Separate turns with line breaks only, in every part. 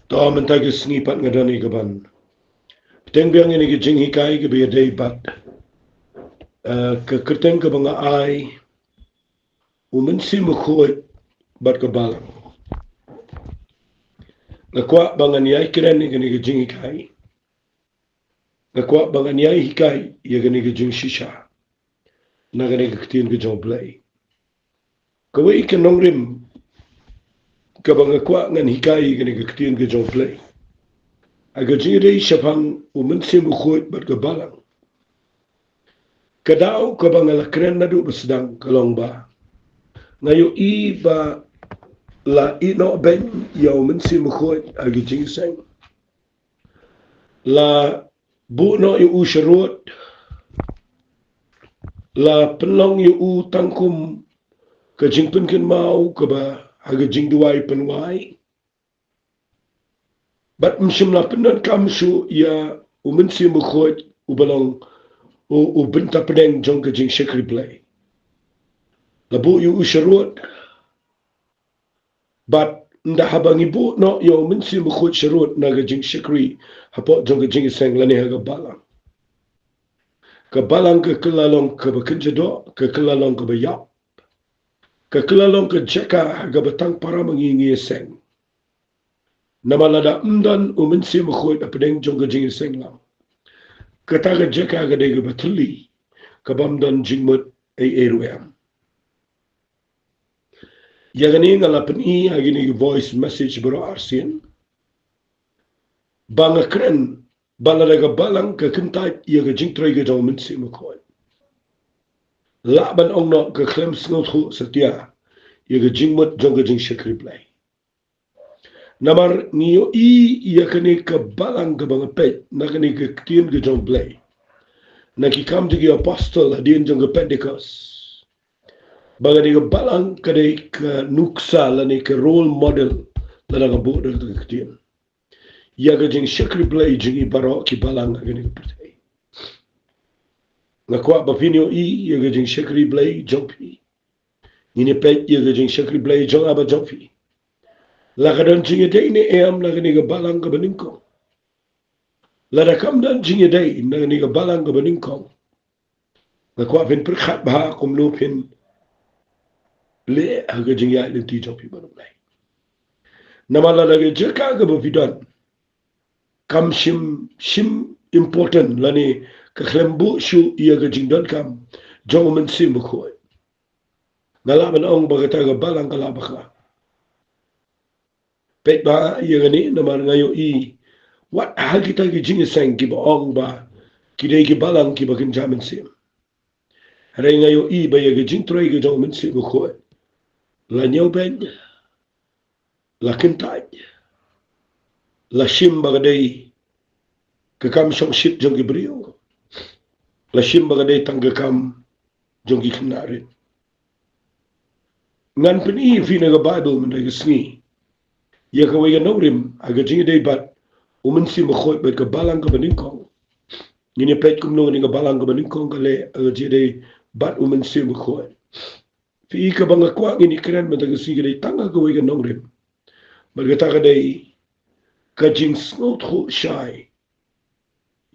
Ta mentagi snipat ngadani kaban. Peteng biang ini gijing hikai ke biya daybat. Ke kerteng ke banga ai. Umensi mukhuat bat ke balang. Ngakwa bangan yai kiran ni gani gijing hikai. Ngakwa bangan yai hikai ya gani gijing shisha. Na gani ketin gijong blay. Kawa ikan nongrim. Kabang ngakwa ngan hikai gani ketin gijong blay. Aga jingre syapang umensi mukhuat bat ke balang. Kadau kabang alakren nadu bersedang kalong ba. Ngayo i ba la ino ben yau mensi mukhoit agi jingseng. La bu no yu u sharut. La penlong yu u tangkum ke jingpen ken mau ke ba agi jingduai penwai. Bat msim la penan kamsu ya u mensi mukhoit u balong u benta pedeng jong ke jing shekri play. La bu yu u sharut. But nda habang ibu no yo mensi mukhut sharut naga jing shikri hapo jong jing seng lani haga balang. Ke balang ke kelalong ke bekenjado ke kelalong ke bayap. Ke kelalong ke jeka haga batang para mengingi seng. Nama lada umdan umensi mukhut apedeng jong jing seng lam. Ketaga jeka haga dega batuli ke bamdan jingmut ruam. Yagani ngalapan i agini voice message bro arsin. Banga kren baladaga balang ke kentai yaga jingtrai ga jong mensi mukhoy. Laban ongno ke klem snothu setia yaga jingmut jong ga jing shakri play. Namar niyo i yakani ke balang ke banga pet nakani ke ktien ga jong play. Naki kam digi apostle hadien jong ga Pentecost. Banga ni ke balang kadai ke nuksa lani ke role model lana ga bodar ke ktien. Yaga jing shakri play jingi baro ki balang agani ke pertai. Ngakwa bapinyo i yaga jing shakri play jompi. Nini pet yaga jing shakri play jong aba jompi. Lakadan jingi day ni em lagani ke balang ke beningkong. Lada kamdan jingi day lagani ke balang ke beningkong. Ngakwa pin perkhat baha kumlu pin le haga jing ya linti jompi baru play. Nama lada jeka ke bapidan. Kam shim important lani ke klembu shu iya ke jingdon kam jong mensi mukhoy. Ngalaban ong bagata ke balang kalabakla. Pet ba iya gani namar ngayo i wat hal kita ke jingiseng ki ba ong ba kidai ki balang ki bakin jamin sim. Haray ngayo i ba iya ke jingtroy ke jong mensi mukhoy. La nyaw ben la kentay la shim bagaday ke kam shong shit jong ki brio. La shim bagaday tangga kam jong ki kenarin. Ngan peni fina ga Bible men ga sngi. Ya ka wega norim aga jingi day bat umensi mukhoy bet ka balang ka beningkong. Ngini pet kum no ni ga balang ka beningkong ka le aga jingi day bat umensi mukhoy. Fi ka banga kwa ngini keren men ga sngi day tanga ka wega norim. Marga ka day ka jing snot ho shy.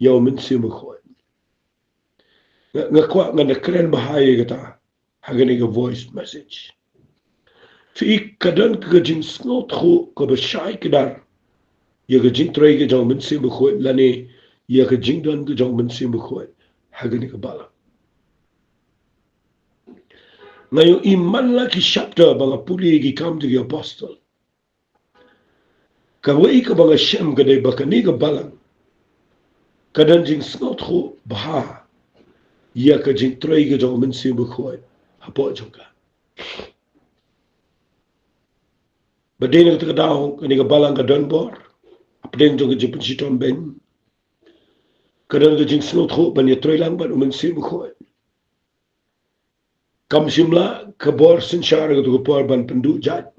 Ya umensi mukhoy. Nga kwa nga na keren bahaya gata hagani ga voice message. Fi kadan ka jing snot ho ka ba shy kedar. Ya ka jing tray ka jong mensi mukhoy lani ya ka jing dan ka jong mensi mukhoy hagani ka bala. Ngayon iman la ki chapter banga puli ki kam to ki apostle. Kawai ka banga shem ka day baka ni ka balang. Kadan jing snot ho baha. Ya ka jing tray ka jong mensi mukhoy hapo jong ka. Badeng ka daw ka ni ka balang ka donbor. Apdeng jong ka jing pensiton ben. Kadang ka jing snot ho ban ya tray lang ban umensi mukhoy. Kam simla kabor sensyara ka to kapor ban pendu jat.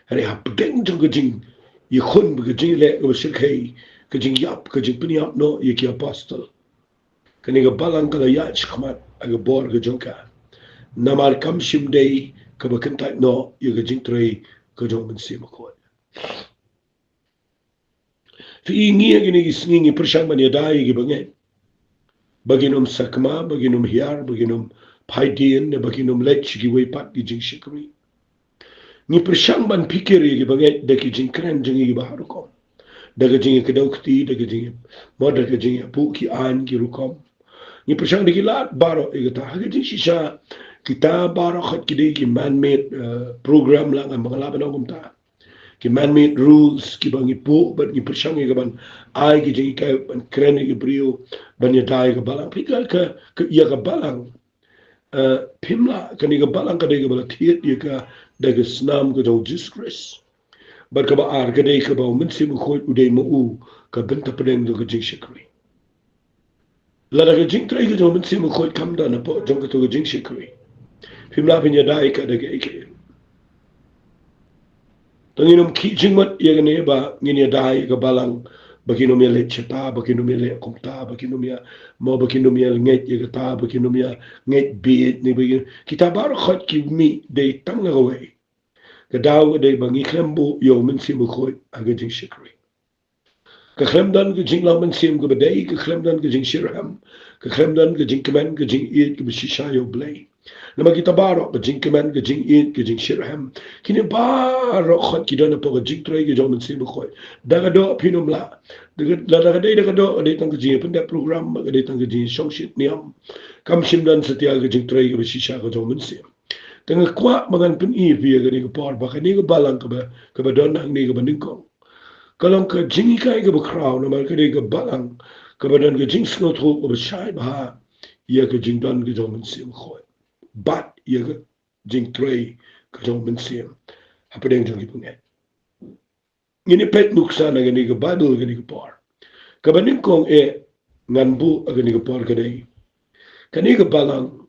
Hari apdeng jong ka jing ye khun ka jing le ka sirkhay ka jing yap ka jing peniap no ye ki apostle. Kani ka balang ka layat shkmat aga bor ka jong ka. Namar kam sim day ka bakentat no ye ka jing tray ka jong mensi mukhoy. Fi ingi gini gisngi persyang man yadai gi bangai. Baginum sakma, baginum hiar, baginum paidin, baginum lech gi weipat gi jing shikri. Ni persyang man pikir gi bangai daki jing keren jing gi baharukom. Daga jing kedaukti, daga jing moda daga jing buki an gi rukom. Ni persyang daki lat baro igata hagi jing shisha kita baro khat kidi ki man-made program lang ang mga laban ang kumta. Ki man-made rules ki bangi po but ni persyang ki ban ay ki jing kay ban kren ki brio ban yatay ka balang pikal ka iya ka balang pimla kani ka balang ka day ka bala tiyat iya ka daga snam ka daw Jesus Christ but ka ba ar ka day ka ba uminsi mo koy uday mo u ka benta padeng ka jing shikri la daga jing tray ka daw uminsi mo koy kamda na po jong ka to ka jing shikri pimla pinyatay ka daga ike Tanginum ki jingmat ya gane ba ngini dai ka balang bakinum ya le cheta bakinum ya le kumta bakinum ya mo bakinum ya nget ya ta bakinum ya nget bit ni bagin kita bar khat ki mi de tang ga we ka daw de bangi klembo yo min sim ko aga jing shikri ka klemdan ka jing la min sim ko bedai ka klemdan ka jing shirham ka klemdan ka jing kaman ka jing it ka bishisha yo blay Lama kita barok ke jing keman ke jing it ke jing shirham kini barok khat kita na po ke jing tray ke jaman sim ko daga do pinum la daga dai daga do dai tang ke jing penda program ke dai tang ke jing shong shit niam kam sim dan setia ke jing tray ke shisha ke jaman sim tengah kwa mangan pun i via ke ni ke por ba ke ni ke balang ke ba don nang ni ke bandingkong kalau ke jing kai ke ba kraw na mal ke ni ke balang ke ba don ke jing snot ho ke ba shai ba ia ke jing don ke jaman sim ko bat ia ke jing tray ke jong ben sim apa deng jong ipunget ngini pet nuksa na gani ke bible gani ke por ka baning kong ngan bu gani ke por ka dei kani ke balang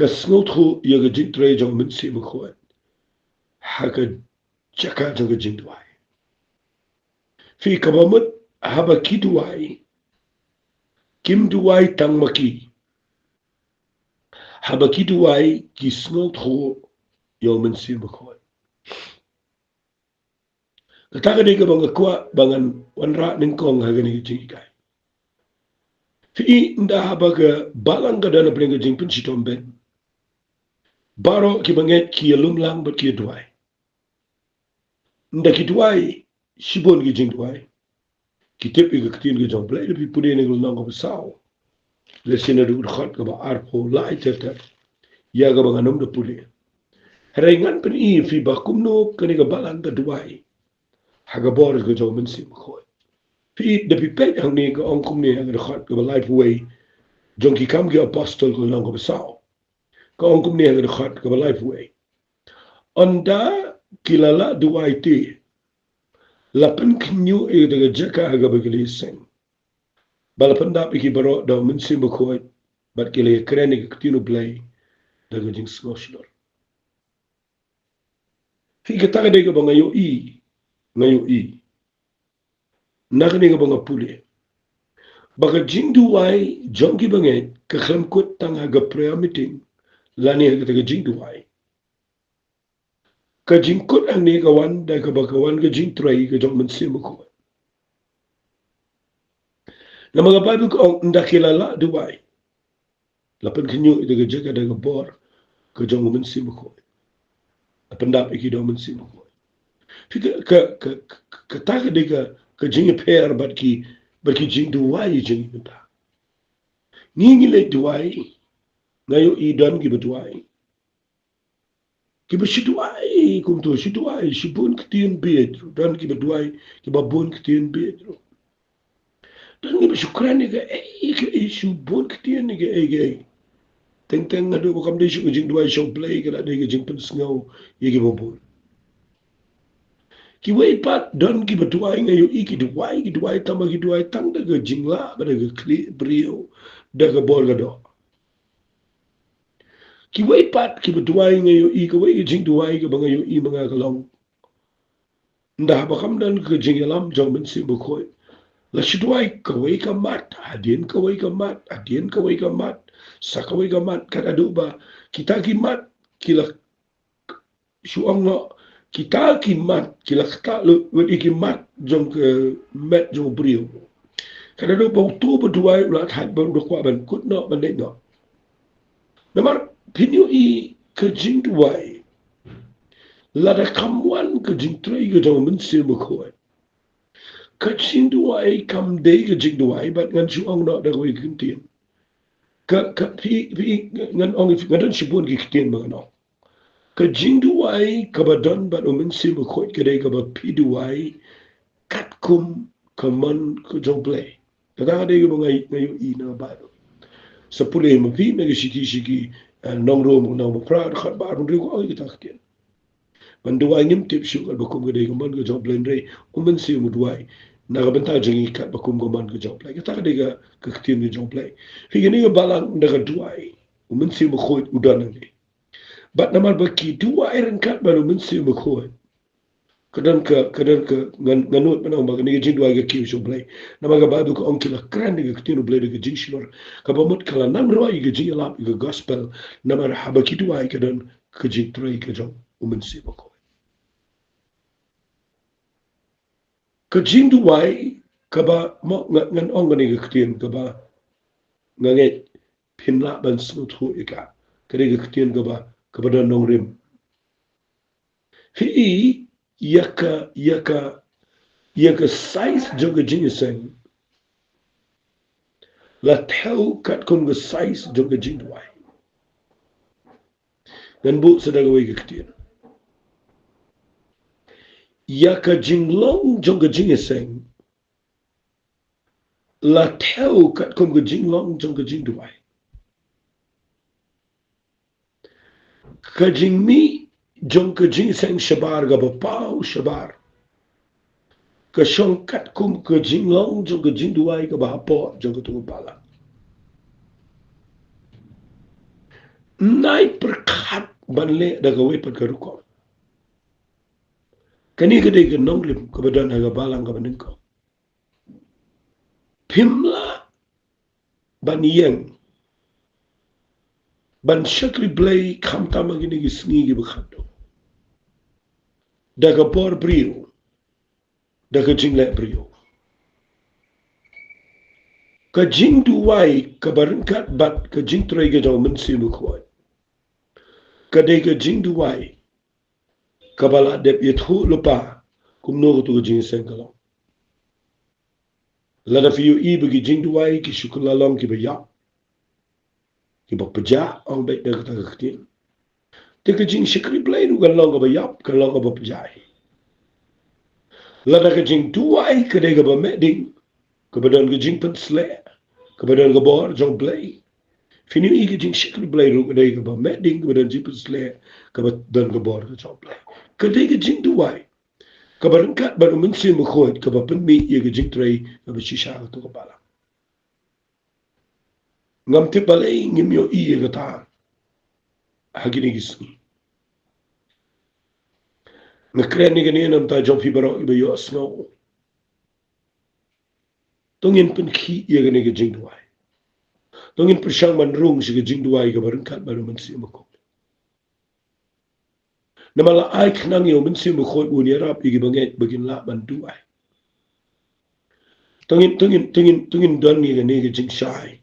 ka snot khu ia ke jing tray jong ben sim ko ha ka chaka jong ke jing dwai fi ka bamut haba kidwai kim duwai tang maki haba kidwai ki snot khu jong ben sim ko Kataga di ka bang akwa bangan wanra ning kong hagani jing kai. Fi nda haba ka balang ka dana pring jing pun sitom ben. Baro ki banget ki alum lang bat ki duai. Nda ki duai sibon ki jing duai. Ki tip ka ktin ki jong play pi pudi ning nang ko saw. Le sina du khot ka ba arpo lai tete. Ya ka banganum da pudi. Harengan pen I fi bakumno kani ka balang ka duai. Haga bor ka jong men sim khoi. Fi de pipet ang ni ka ong kum ni ang khot ka life way jong ki kam ki apostle ko lang ko sao ka ong kum ni ang khot ka life way onda kilala duai ti lapan kinyu e daga jaka aga bagili sing balapan da piki baro da min sim ko bat kile kreni ka tinu play daga jing skoshler fi ka taga de ka bangayo ngayo nakani ka banga puli Baka jingduwai jongki banget ke kut tang aga prayer meeting lani aga taga jingduwai. Ka jingkut ang ni kawan da ka bakawan ka jingtray ka jong mensimu ko. Na mga Bible ko ang ndakilala duwai. Lapan kinyo ito ka jaga da ka bor ka jong mensimu ko. Lapan dap iki daw mensimu ko. Ka taga di ka jingi pair bat ki jingduwai jingi benta. Ngingilay duwai ngayo idan ki betuai ki betuai kum to situai sibun ketien Pedro dan ki betuai ki babon ketien Pedro dan ki besukran ni ke sibun ketien ni ke teng ngado ko kam de su jing duai show play ka de jing pen snow ye ki babon ki wei pat dan ki betuai ngayo ki duai tama ki duai tang de jing la ba de brio de bol ga do ki wei pat ki betuai ngayo ka wei jing duai ka bangayo mga kalong nda ba kam dan ka jing alam jong ben si bukoy la shi duai ka wei ka mat adien ka wei ka mat sa ka wei ka mat kada do ba kita ki mat kila shuang no kita kimat kila kata lu ikimat jong ke met jong brio kada do bau tu berdua ulat hat baru do kwa ban kut no ban no namar pinyo I ke jing duai la da kamwan ke jing trei ke jong men sil mo ko ke jing duai kam de ke jing duai bat ngan chu ong no da ko ikin tien ka pi ngan ong ngan sibun ki tien ma no ke jing duai ka badan bat o men sil mo ko ke de ka ba pi duai kat kum kaman ko jong play kada de ko ngai I na ba sepuluh mapi nagi siki nong rom nong pra khat ba ru ko ai ta kien man duai ngim tip shu al bakum gede ko man ko job len re umen si mu duai na ga benta jengi kat bakum ko man ko job play ta de ga ka kien ni job play fi gini ga balang daga duai umen si mu khoit udan ni bat namar ba ki duai ren kat ba umen si mu khoit kadang ke nganut mana ba ni jing duai ga ki shu play nama ga ba ko on kila kran ni ga kien play ga jing shlor ka ba mut kala nam roi ga jing lap ga gospel nama haba ki duai kadang ka jing trai ka job umen si mu khoit ka jing duai ka ba mo ngan ong ni ga kien ka ba ngange pin la ban su thu ika ka de ga kien ka ba da nong rim fi yaka size joga jing sen la thau kat kum ga size joga jing duai ngan bu sa da ga ga kien yaka jing long joga jing sen la thau kat kum ga jing long joga jing duai ka jing mi jong ka jing sen shabar ga ba pau shabar ka shong kat kum ka jing long jong ka jing duai ka ba po jong ka tu pala nai perkat ban le da ga we pat ka ruko kani ka de ga nong lim ka ba dan ga balang ka ban ko pimla ban yeng ban shakri blay kam tama gini gi sngi gi bakhado da ga por brio da ga jing le brio ka jing duai ka barinkat bat ka jing trai ga jaw men si mu khoi ka de ga jing duai ka bala de ye thu lupa kum no to ga jing sen ka lo la da fiu I bi jing duai ki shukula long ki ba ya ki ba paja ong be da ta ga tin te ka jing shikri play ru ga long ga ba ya ka long ga ba paja la da ka jing duai ka de ga ba me ding ka ba don ga jing pat sle ka ba don ga bor jong play fini I ga jing shikri play ru ga de ga ba me ding ka ba don jing pat sle ka ba don ga bor jong play ka de ga jing duai ka ba ran kat ba men si mu khoi ka ba pen mi ye ga jing trai ka ba shisha ka to ka bala ngam te palai ngim yo I ga ta hagini gisni na kren ni ga ni nam ta jong fi baro I ba yo snow tongin pen khi ye ga ni ga jing duai tongin pershang man rung si ga jing duai ga ba ran kat ba men si mu khoi na mala ai khnang yo men si mu khoi un ya rap I ga ba nge bagin la ban duai tongin don ni ga jing shai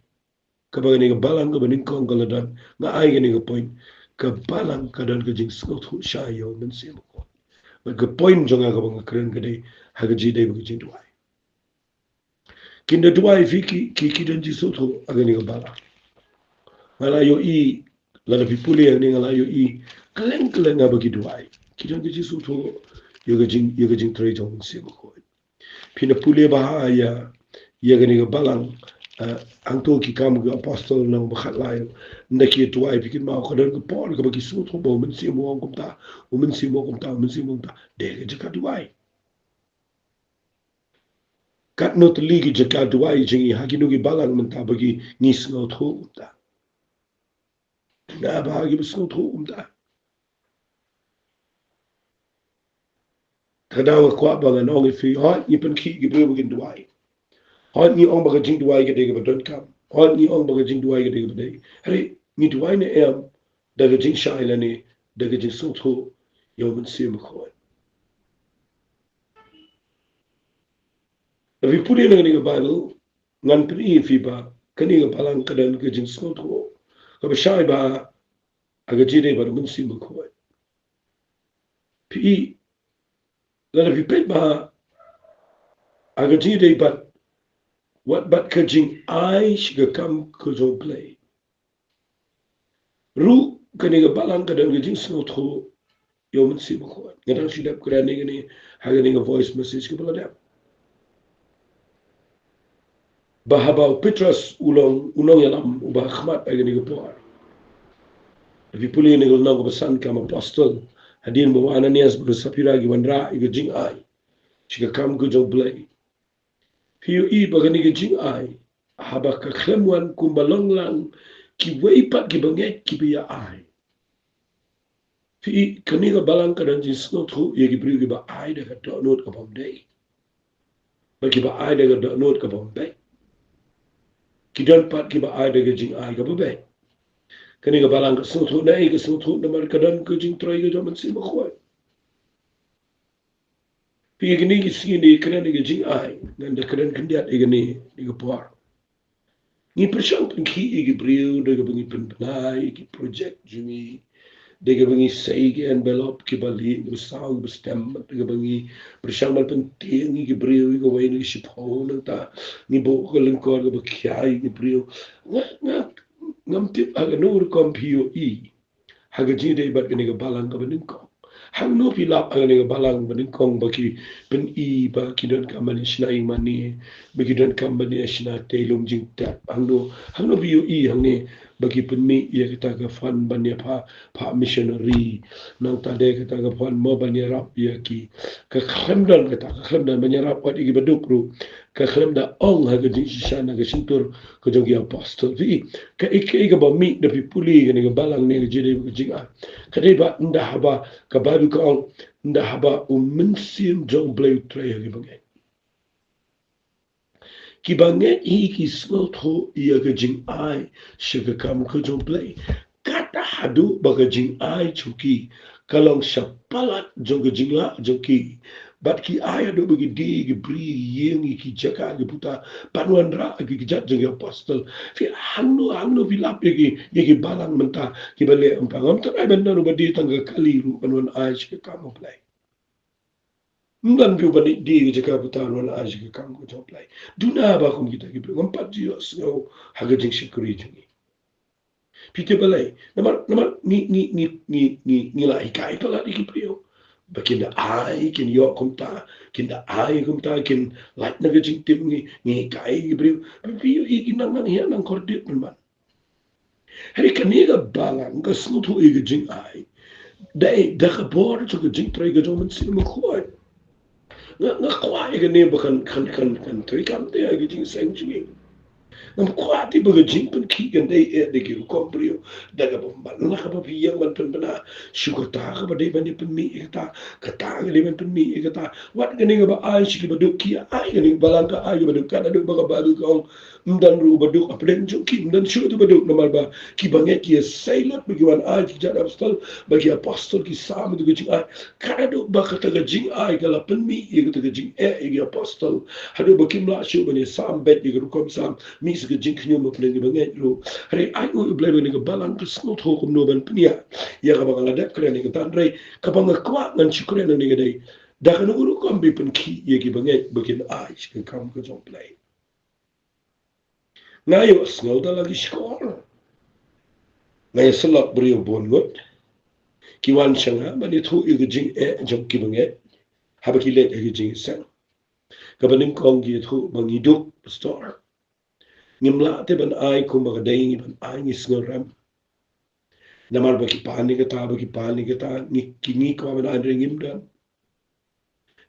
ka ba ni ga balang ka ba ning kong ka la dan nga ai ga ni ga point ka balang ka dan ka jing snot hu shai yo men si mu khoi ba ga point jonga ka ba nga kren ka de ha ga ji de ba jing duai kinda duai fi ki dan ji so tho aga ni ga bala mala yo I la da fi puli ni nga la yo I kalen nga ba ki duai ki dan ji so tho yo ga jing trai jong si mu khoi pina puli ba ya ga ni ga balang ang to ki kam ga apostol nang bakhat lai na ki tuai bikin ma ko dan ko por ka ba ki su tho bo men si mo kum ta o men si mo kum ta men si mo ta de ga ka tuai kat no to ligi je ka tuai jingi ha ki no ki balang men ta ba ki ni sngo tho ta na ba ki sngo tho ta kada wa kwa ba ga no ngi fi ha ni pen ki gi bu gi tuai Hoi ni ong baga jing duai ga de ga don kam. Hoi ni ong baga jing duai ga de ga de. Hare ni duai ne daga jing shai la ne daga jing so tho yo men si mu khoi. Tapi puli na kani balu ngan pini fi ba kani balang kadan ke jing snot ko. Ka shai ba aga jide ba mun si mo ko. Pi la fi pet ba aga jide ba wat bat ka jing ai shiga kam ko jo play. Ru kani balang kadan ke jing snot ko yo mun si mo ko. Ngadang sidap kran ni haga ni voice message ko bala Bahaba Petras ulong yalam ubah khmat ay gani gapor. Tapi puli ni gulna ko basan kam apostol hadin mo Ananias bro sapira gi wanra iga jing ai. Chika kam ko jong blay. Piyo I bagani ga jing ai. Haba ka klemwan kumbalong lang ki weipat ki banget ki biya ai. Pi kaniga balang ka dan jing snot hu ye gi briu gi ba ai da ka do not ka bom day. Ba ki ba ai da ka do not ka bom day. Ki dan pat ki ba ai da ga jing ai ka ba kani ga balang snot hu nei ga snot hu na mar ka dan ka jing trai ga jaman si ma khoi. Pi gini gi sini kena ni ga jing ai nan da kren kandiat igani ni ga puar. Ni persyang pun ki igi briu da ga bangi pen penai ki project jumi da ga bangi sei ki envelope ki bali ga sound bestem da ga bangi persyang mal penting igi briu igi wai ni ship ho nang ta ni bo ko lengkor ga bakyai igi briu ngam tip aga nur kom pio I haga jide bat ga ni ga balang ga banin ko hang no pilap aga ni ga balang banin kong baki pen I ba ki don kamani shnai mani bagi don kamani shna telum jing ta hang no pio I hang ni bagi pen mi ya kita ga fan ban ya pa missionary nang ta de kita ga fan mo ban ya rap ya ki ka khlem dan ban ya rap wat igi baduk ru ka khlem da ong haga jing shana ga sintur ko jogi apostle vi ka ike ba mi da pi puli ga ni ga balang ni ga jide ga jing a ka de ba nda haba ka babu ka ong nda haba mensim jong blay tray ga bangai ki bangai I ki snot ho ia ga jing ai shiga kam ko jong blay kata hadu ba ga jing ai chuki kalong shapalat jong ga jing la jong ki bat ki aya do bagi di gi bri yengi ki jaka gi puta panuan ra gi jat jeng apostle fi hangno vilap yegi balang menta ki bale ampangam ta ai benda no badi tangga kali ru panuan ai ki kamu play ngan bi bani di gi jaka puta panuan ai ki kamu ko play duna ba kum kita gi ngam pat jios no haga jeng shikuri jungi pite balai namar ni la ikai pala di ki prio bakin da ai kin yo kumta kin da ai kumta kin like na gajing tim ni kai gibriu bi I kinang nang hian nang kordit man hari kaniga balang ga snutu I gajing ai dai da ka bor to gajing trai ga joman sin mo khoi nga kwai ga ne bakan kan trai kam te gajing sang jing nam kwati baga jingpan ki kan dai de ki komprio daga bomba na ka ba yang man pen bana shukata ka ba dai bani pen mi ikata kata ga dai man pen mi ikata wat ga ni ga ba ai shi ba duk ki ai ga ni balang ka ai ba duk ka duk ba ba duk ong mdan ru ba duk aplen ju ki mdan shu ba duk namal ba ki banget ki sailot ba ki wan ai ki jada apostol ba ki apostol ki sam du jing ai ka duk ba ka ta ga jing ai ga la pen mi ikata ga jing e apostol hadu ba kim la shu ba ni sam bet ga kom sam mi ga jing knyo mo plen ba ngai ru hari ai u ble ni ga balang ka snot ho kum no ban pnia ya ga ba la dep kren ni ga tan rei ka ba nga kwa ngan chi kren ni ga dai da kan uru kom bi pen ki ye gi ba ngai ba kin ai ka kam ka jong play na yo snol da la gi skor na yo slot brio bon ngot ki wan changa ba ni thu i ga jing e jong ki ba ngai ha ba ki le gi jing sang ka ba nim kong gi thu ba ngi duk store ngimla te ban ai kum ba dai ngi ban ai ngi snoram namar ba ki pani ka ta ni ki ni ko ban ai ngim da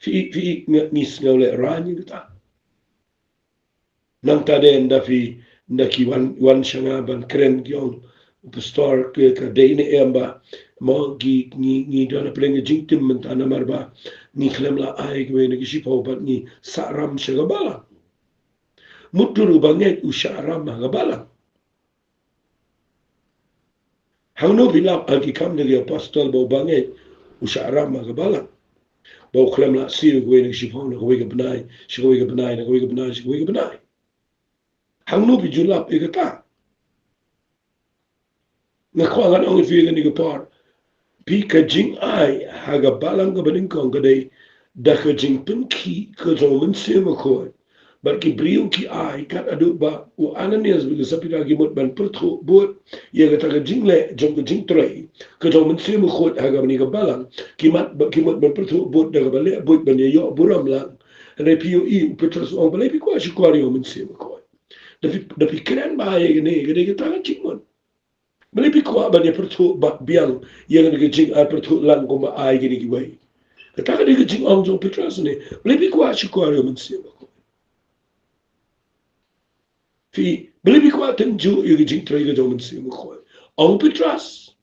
fi ni snole rani ka ta nang ta de nda fi nda ki wan shanga ban kren gyong the store ke ka dai ne amba mo gi ni do na plenge jingtim man ta namar ba ni khlem la ai ke ne ki shipo ba ni saram shaga bala muturu banget usharam ga bala hangno bilap agi kam nagi apostol bo banget usharam ga bala Bau klem la siu ko ni shifong na ko ga benai, shi ko ga benai na ko ga benai, shi ko ga benai. Hang no bi julap e ta. Na ko ngan ong fi ga ni ga par. Pi ka jing ai ha ga balang ga bening kong ga dei da ka jing pen ki ka zo men se ma ko. Bar ki brio ki ai kat adu ba u ananias bi sapira gi mot ban pertro bot ye ga ta ga jing le jong ga jing trai ka zo men se ma ko ha ga ni ga balang ki mot ban pertro bot da ga ba le bot ban ye yo buram lang. Re pi o i petros on ba le pi ko shi ko ri o men se ma ko. Da pi kren ba ye ga ne ga de ga ta ga jing mon. Melipi kuat banyak pertu biang yang ada kecing pertu lang koma ai gini giwai. Kata ada kecing orang jom petras ni. Melipi kuat syukur yang manusia. Fi melipi kuat tenju yang kecing terai ke jom manusia mukoi. Orang petras.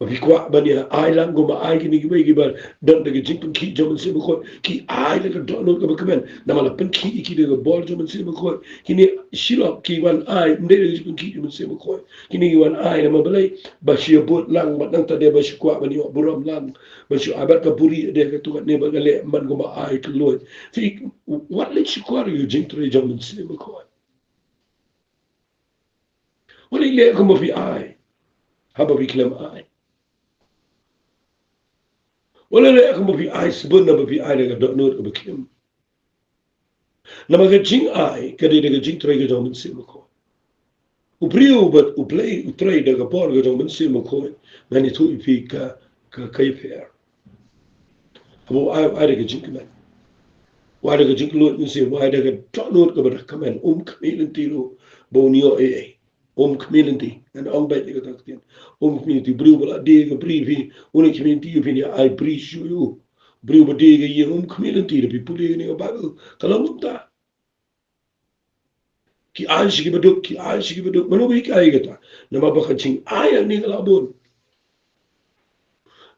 Melipi kuat banyak ai lang koma ai gini giwai gibar dan ada kecing pengki jom manusia mukoi. Ki ai lagi donor ke berkemen. Nama lah pengki iki dia bor jom manusia mukoi. Kini silap ki wan ai mendek lagi pengki jom manusia mukoi. Kini wan ai nama balai basya bot lang bat nang tadi basya kuat bani buram lang basya abat ka buri dia ka tuat ne bagale man ko ba ai keluar fi what let you kuat you jing tre jam men se ko what ile ko mo fi ai haba bi klam ai wala le ko mo fi ai sebun na fi ai daga dot not ko kim nama ga jing ai ka de daga jing tre ga jam men se ko o brio but o play o tre daga por ga jam men se ko ngani tu fi ka kai fair abo ai daga jing man why daga jing lut ni se why daga dot not ko ba kamen kamilan tiro bonio community and ang bet ni ka takin community brio bala de ga bri fi uni community fi ni I appreciate you brio ba de ga ye community de people ni ga ba kalam ta ki an shi ki baduk mano bi ka ai gata na ma ba kacing ai ni ga labon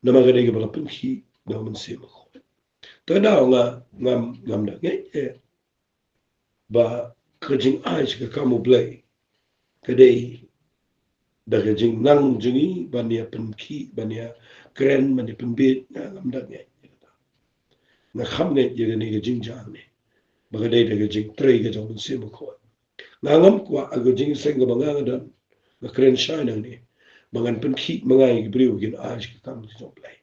na ma ga de ga bala pin ki na man se ma ko ta da nga ngam da ngai ba kacing ai shi ka kamu play kadai daga jing nang jingi bania penki bania kren bania pembet na lamdak ne na kham ne ye ne jing jang ne baga dai daga jing trei ga jong se mo ko na ngam kwa aga jing seng ga banga da na kren shine ne mangan penki mangai briu gin aj ka kam so play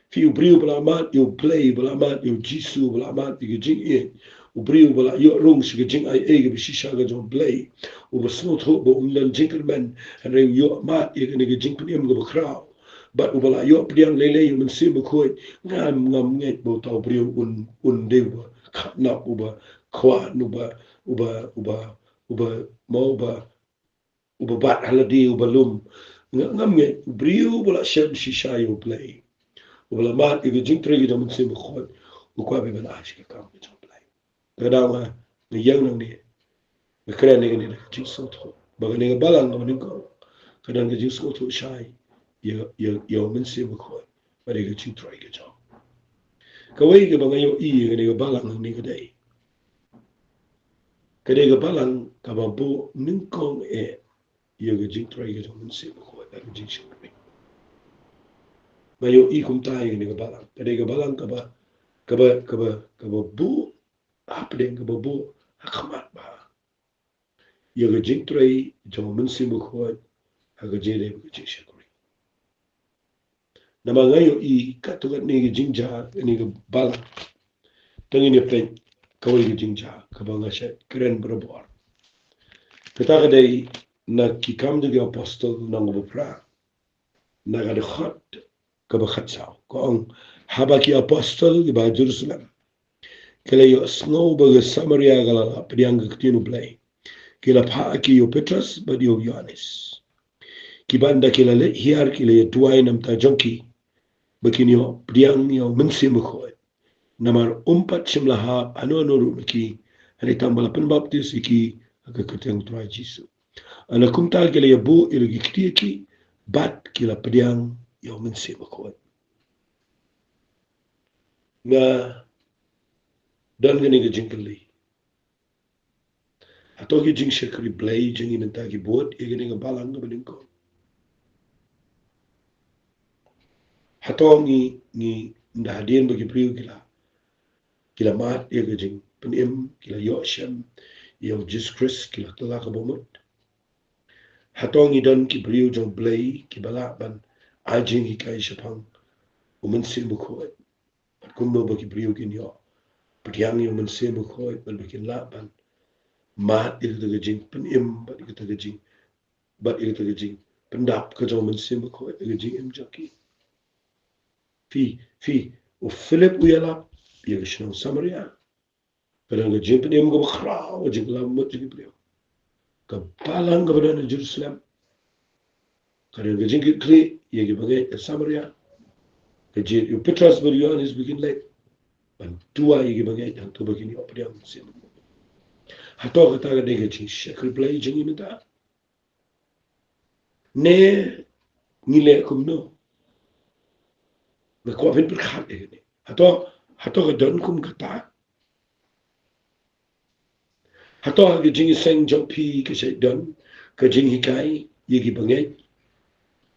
fi briu bla mat you play bla mat you jisu bla mat ga jing e o brio bala yo rong shi jing ai e ga shisha ga jong play o ba snot ho bo umlan gentleman and re yo ma e ga jing pnem ga crowd but o bala yo priang lele yo men sim ko ngam nget bo ta brio un de ba na o ba kwa no ba o ba mo ba bat haladi o ba lum ngam nget brio bala shem shisha yo play o bala ma e ga jing tre ga men sim ko o kwa be na shi ka kam kadang ni yang nang ni keren ni ni jing so to ba ni balang ni ko kadang jing so to shai yo men se ko ba ni jing try ga jo ka wei ga ba yo i ni balang ni ga dai ka dai ga balang ka ba bo ning kong e yo ga jing try ga jo men se ko ba ga jing shi ba yo i kum tai ni ga balang ka dai ga balang ka ba bu apa dia ke bobo akamat ba ya ga jing trai jong men sim ko ha ga jere ga jing shakuri na ma ngayo i ka to ga ni ga jing ja ni ga bal tangi ni pe ka ga jing ja ka ba nga sha kren brobor ka ta ga dai na ki kam de apostol na ngo pra na ga de khat ka ba khat sa ko ang haba ki apostol ba Jerusalem kala yo snow baga Samaria gala priang ktinu play kila pha ki yo Petrus ba yo Yohanes ki banda kila le hiar kila yo tuai nam ta jonki bakin yo priang yo mensim ko namar umpat shimla ha ano ru ki hari tambal pen baptis ki aga keteng tuai Jisu ana kumtal kila yo bu ilgi ki bat kila priang yo mensim ko na dan gani ga jingli atau ki jing shakri blay jing in ta ki bot e gani ga balang ga baling ko hatong nda hadien bagi priu kila mat ia gajing penim kila yoshem ia Jesus Christ kila telah kabomot hatong idon ki priu jong blay ki balaban ajing hikai shapang umensin bukoy pat kumno bagi priu kin yo padiang yo mensin bukoy bal bikin laban mat ia gajing penim bat ia gajing bat ia gajing pendap ka jong mensin bukoy gajing em joki fi o Philip uyala ia gashno Samaria kadang gajing penim go khra gajing lamot jing priu ka balang ka badan Jerusalem kadang gajing kri ia gibagai Samaria gajing yu Petrus ber Yohanes bikin lek ban tua ia gibagai yang tu begini apa dia mensin hato kata ga dega jing shakri play jing imita ne ngile kumno na ko ven per khat ne hato ga don kum kata hato ga jing seng jopi ke shay don ka jing hikai yegi bangai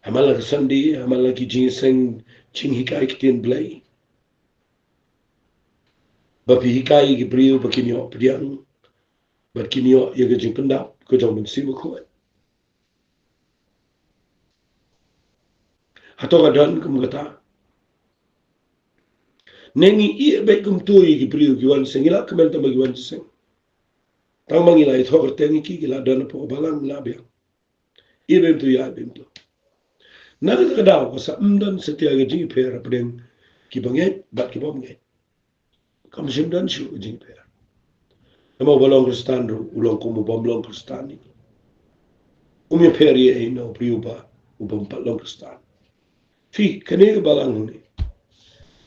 amala ka sandi amala ki jing seng jing hikai kitien blay bapi hikai gi brio bakinyo pdiang bakinyo yegi jing pendap ko jong men simu ko hato ga don kum kata nengi i be kum tu yegi brio gi wan sengila kemen ta bagi wan seng tang mangila i thor tengi ki la don po balang la be i be tu ya be tu naga ka daw sa amdan sa tiyaga jing pera pring ki banget bat ki bom ngai kam sim dan shu jing pera namo balong kristan ru ulong ko mo bom long kristan ni peri e no priuba ubom pat long kristan fi kane balang ni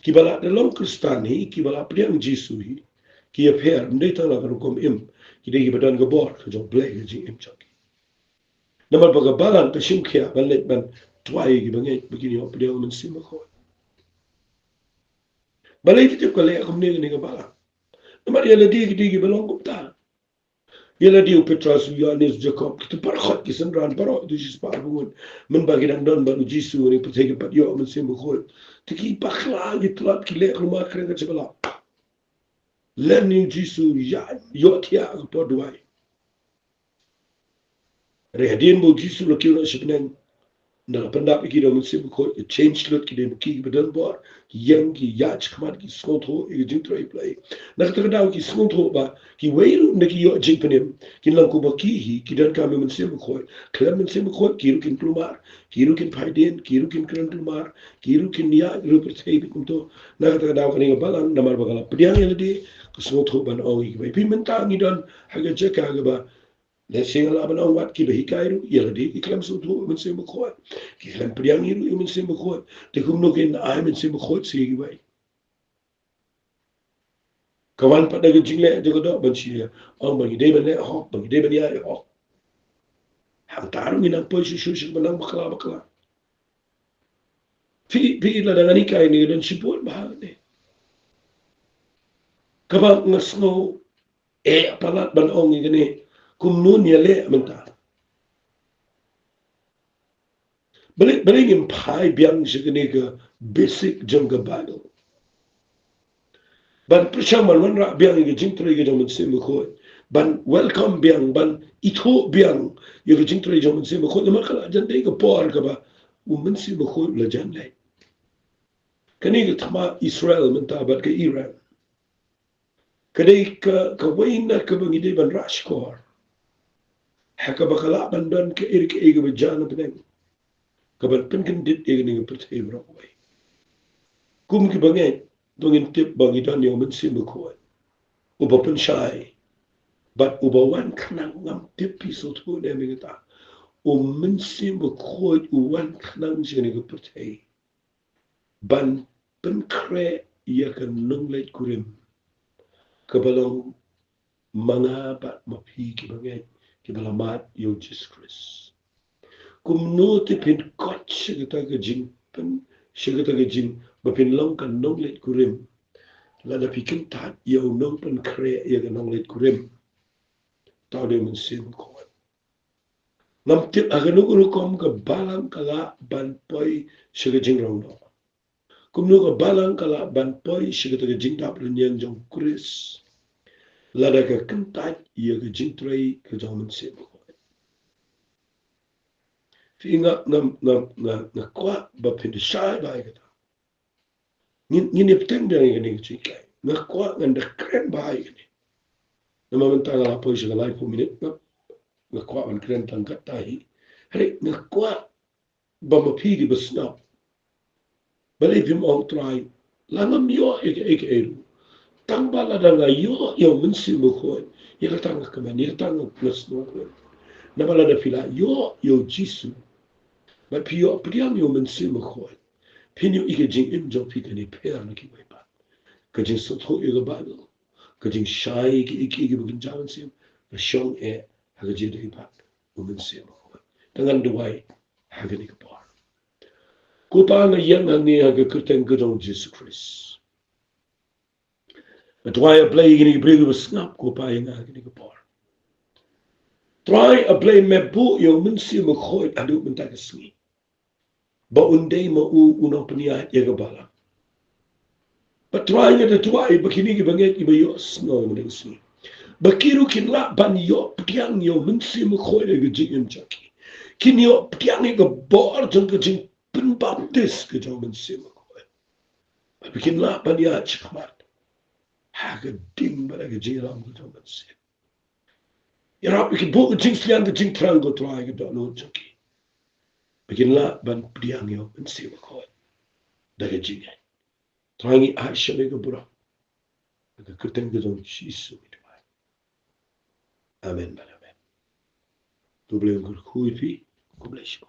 ki bala de long kristan ni ki bala priang jisu hi ki per ndai ta la kom im ki de badan ga bor ka jo blai jing im chak namal baga balang ka shim khia balet ban tuai gi bangai begini op dia men sima ko balai ti ko le ko ne ga bala namar yala di balong gupta yala di Petrus Yohanes Jacob ki par khot ki sanran paro du jis par buun men bagi dang don balu jisu ni puthe ki pat yo men sima ko ti ki pakhla gi tlat ki le ruma kre ga chabala len ni jisu ya yo tia ko duai re hadin bo jisu lo ki lo shibnen na pendap iki do musim ko change lot ki dem ki bedan bor yang ki yach khamat ki skotho e jing trai play na ka daw ki skotho ba ki weiru na ki yo jing penem ki lang ko ba ki dan ka me musim ko klem musim ko ki ru kin plumar ki ru kin phaiden ki ru kin kran plumar ki ru kin ya ru per thei bi kunto na ka daw ka ni balang na mar bagala pdiang yeldi ko skotho ban o ki bai pi menta ngi don haga jeka ga ba le singal aban on wat ki be hikairu yeldi ki klem so to men se mo ko ki klem priang iru men se mo ko te kum no ken ai men se mo ko se gi bai kawan pada ga jingle de ko do ban chi on ba gi de ben le ho ba gi de ben ya ho ham taru ni nang po shu ban bakla fi la da ni kai ni den sipol ba ne kabang ngasno e palat ban ong ni ne kum nun ya le menta balik im pai biang shigni ga basic junga bible ban prishamal wan ra biang ga jingtre ga jaman sim ko ban welcome biang ban ito biang ga jingtre jaman sim ko na makala jan dai ga por ga ba umman sim ko la jan lai kani ga tama Israel menta bat ga Iran kadai ka waina ka bangi dai ban rashkor haka bakala ban don ka irik e ga jana bneng kaban penkin dit e ga ni put e bro wai kum ki bangai dongin tip bangi dan yo men sim ko uba pen shai but uba wan kanang ngam tip piso tu ne mi ta men sim ko wan kanang jeni ga put e ban pen kre ya kan nung lait kurim kabalong mga bat mapi ki bangai ki balamat yo Jesus Christ kum no te pin kot shigata ga jing pen shigata ga jing bapin long kan nong let kurim la da pikin tat yo nong pen kre ya ga nong let kurim tau de mun sim ko nam tip aga no ko kom ka balang kala ban poi shiga jing rong no Kumnu ka balang kala ban poi shigata ka jing dap nyang jong Chris. Lada ka kentai ia ka jing trai ka jong men se mo. Fi nga kwa ba pindishai ba ka. Ngin ipteng dia ngini jing kai. Nga kwa nganda kren ba ngini. Nama mentang la poi shiga lai pu minit nga kwa an kren tangkat tahi. Hari nga kwa ba mapigi ba snap. Believe him all try. Langam yo eke eru. Tang bala da nga yo mensi mo ko. Ika tanga kaman, ika tanga plus no ko. Na bala da fila yo jisu. Ba piyo priang yo mensi mo ko. Pinyo ika jing imjo pika ni pera na ki ba. Ka jing so to yo Bible. Ka jing shai iki bukin jawan sim. Ka shong haga jida iba. Mo mensi mo ko. Tangan duwai haga ni ka par. Kupa nga yang ni haga kurteng gudong Jesus Christ. Try a play gini bring was snap ko pa yang gini ko par. Try a play me bu yo mensi mo khoi adu menta ka singi. Ba unday mo uno paniya ya bala. But try nga de try ba kini ki banget iba yo snow mo ding singi. Ba kiru kin la ban yo ptiang yo mensi mo khoi de jing jaki. Kin yo ptiang ga bor jang ka jing pin baptis ka jang mensi mo khoi. Ba kin la ban ya chikmat. Haga ding ba ga jing ram ka jang mensi. Yarap ikin buka jing slian the jing trango try ga no joki. Bikin la ban priang yo ban si ma ko. Daga jing ay. Trangi Aisha ga bura. Daga kurteng ga don shisu mit ba. Amen ban amen. Tuble ngur kuipi. God bless you.